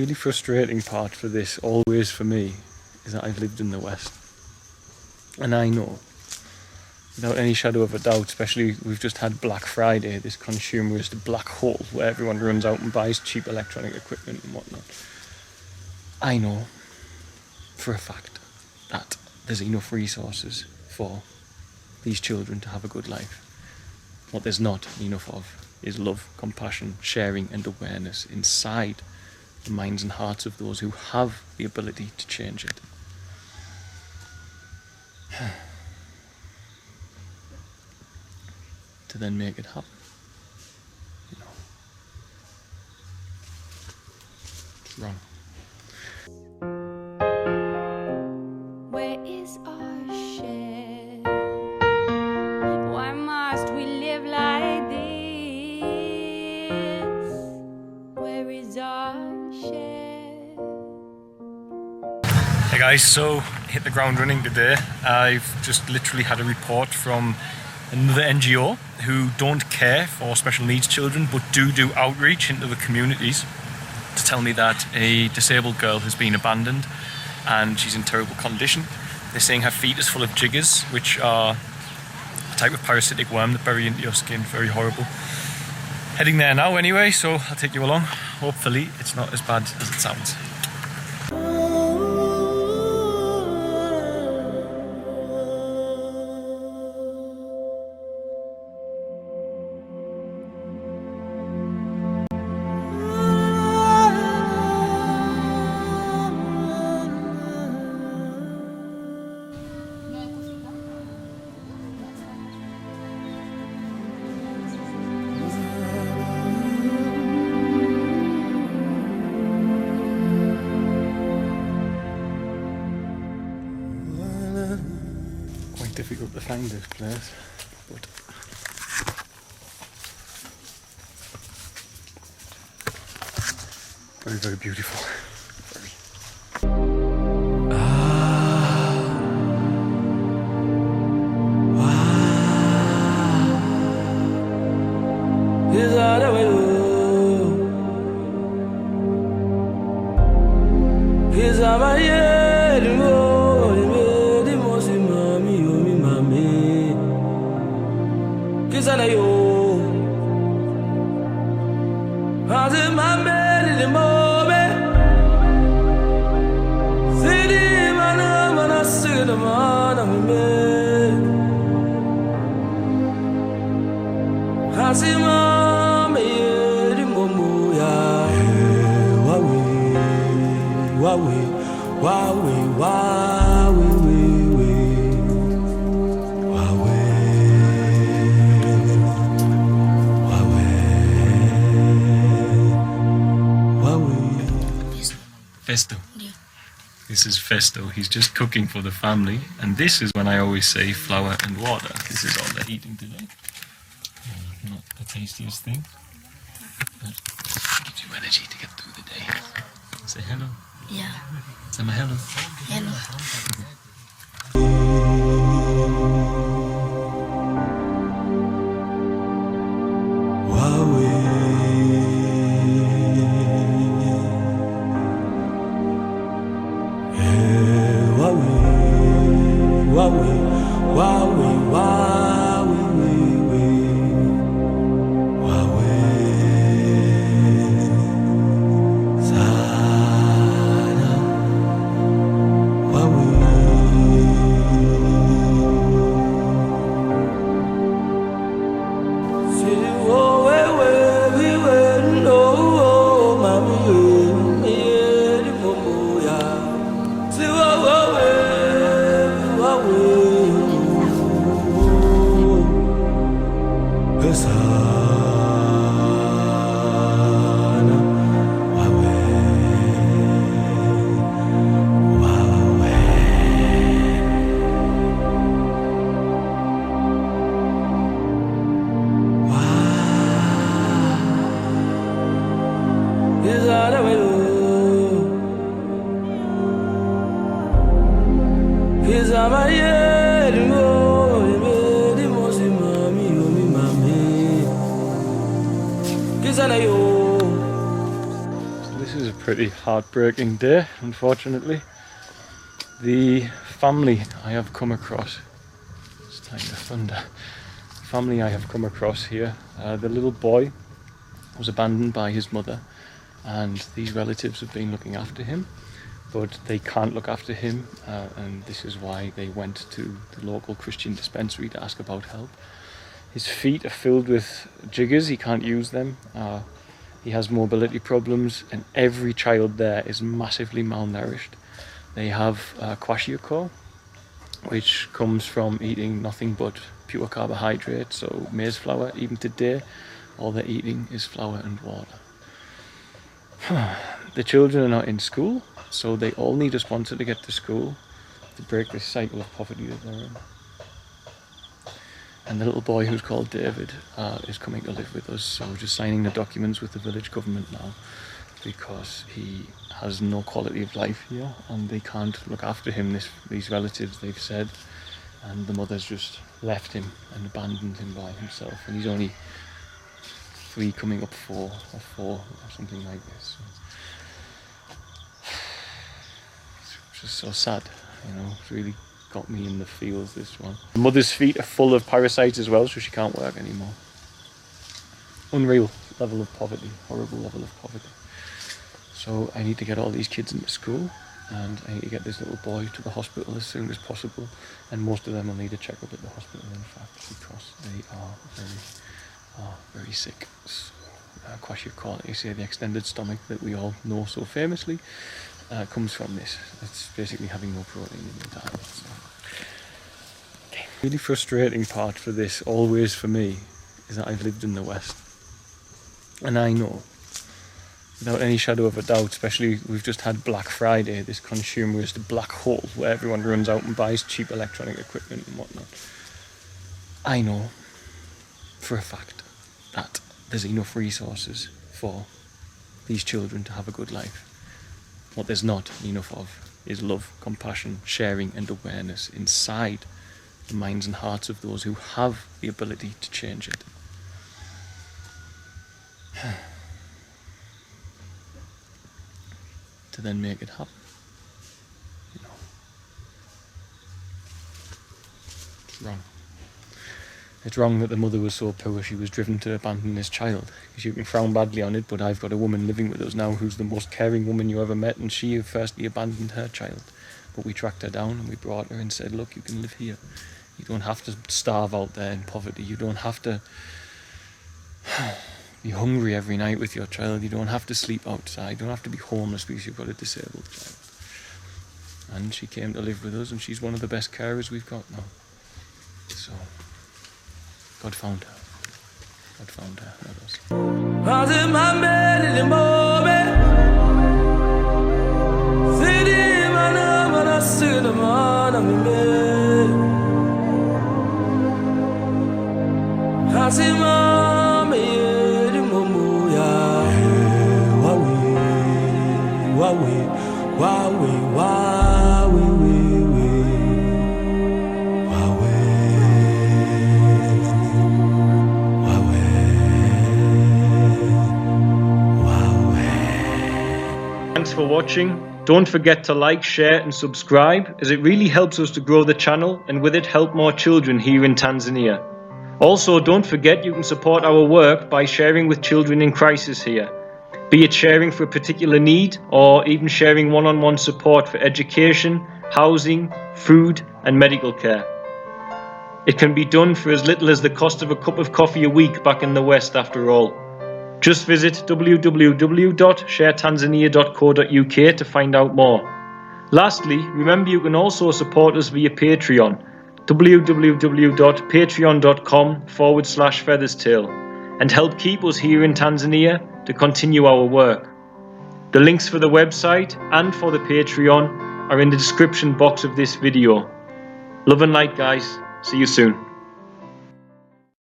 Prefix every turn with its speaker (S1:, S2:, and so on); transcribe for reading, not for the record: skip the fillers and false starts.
S1: The really frustrating part for this, always for me, is that I've lived in the West. And I know, without any shadow of a doubt, especially we've just had Black Friday, this consumerist black hole where everyone runs out and buys cheap electronic equipment and whatnot. I know for a fact that there's enough resources for these children to have a good life. What there's not enough of is love, compassion, sharing and awareness inside the minds and hearts of those who have the ability to change it. To then make it happen. You know. It's wrong.
S2: Where is our share? Why must we live like this? Where is our share?
S1: Hey guys, so hit the ground running today. I've just literally had a report from another NGO who don't care for special needs children but do outreach into the communities to tell me that a disabled girl has been abandoned and she's in terrible condition. They're saying her feet is full of jiggers, which are a type of parasitic worm that bury into your skin. Very horrible. Heading there now anyway, so I'll take you along. Hopefully it's not as bad as it sounds. Difficult to find this place, but very, very beautiful. Festo.
S3: Yeah.
S1: This is Festo. He's just cooking for the family, and this is when I always say flour and water. This is all they're eating today. Not the tastiest thing, but it gives you energy to get through the day. Say hello.
S3: Yeah.
S1: Say my hello.
S3: Hello.
S1: pretty heartbreaking day, unfortunately. The family I have come across, it's time to thunder. Family I have come across here, the little boy was abandoned by his mother, and these relatives have been looking after him, but they can't look after him, and this is why they went to the local Christian dispensary to ask about help. His feet are filled with jiggers, he can't use them. He has mobility problems, and every child there is massively malnourished. They have kwashiorkor, which comes from eating nothing but pure carbohydrates, so maize flour. Even today, all they're eating is flour and water. The children are not in school, so they all need a sponsor to get to school to break this cycle of poverty that they're in. And the little boy, who's called David, is coming to live with us, so we're just signing the documents with the village government now, because he has no quality of life here and they can't look after him, these relatives, they've said, and the mother's just left him and abandoned him by himself, and he's only 3 coming up 4 or something like this. It's just so sad, you know. It's really got me in the feels, this one. The mother's feet are full of parasites as well, so she can't work anymore. Unreal level of poverty, horrible level of poverty. So I need to get all these kids into school, and I need to get this little boy to the hospital as soon as possible, and most of them will need a checkup at the hospital, in fact, because they are very sick. Kwashiorkor, you say, the extended stomach that we all know so famously, comes from this. It's basically having no protein in your diet. So. Okay. Really frustrating part for this, always for me, is that I've lived in the West, and I know, without any shadow of a doubt, especially we've just had Black Friday, this consumerist black hole where everyone runs out and buys cheap electronic equipment and whatnot. I know for a fact that there's enough resources for these children to have a good life. What there's not enough of is love, compassion, sharing and awareness inside the minds and hearts of those who have the ability to change it. To then make it happen. You know. It's wrong. It's wrong that the mother was so poor she was driven to abandon this child. Because you can frown badly on it, but I've got a woman living with us now who's the most caring woman you ever met, and she firstly abandoned her child. But we tracked her down and we brought her and said, look, you can live here. You don't have to starve out there in poverty. You don't have to be hungry every night with your child. You don't have to sleep outside. You don't have to be homeless because you've got a disabled child. And she came to live with us, and she's one of the best carers we've got now. So, God found her. God found her, not us. Thanks for watching. Don't forget to like, share and subscribe, as it really helps us to grow the channel and with it help more children here in Tanzania. Also, don't forget you can support our work by sharing with children in crisis here, be it sharing for a particular need or even sharing one-on-one support for education, housing, food and medical care. It can be done for as little as the cost of a cup of coffee a week back in the West, after all. Just visit www.sharetanzania.co.uk to find out more. Lastly, remember you can also support us via Patreon, www.patreon.com/featherstail, and help keep us here in Tanzania to continue our work. The links for the website and for the Patreon are in the description box of this video. Love and light, guys. See you soon.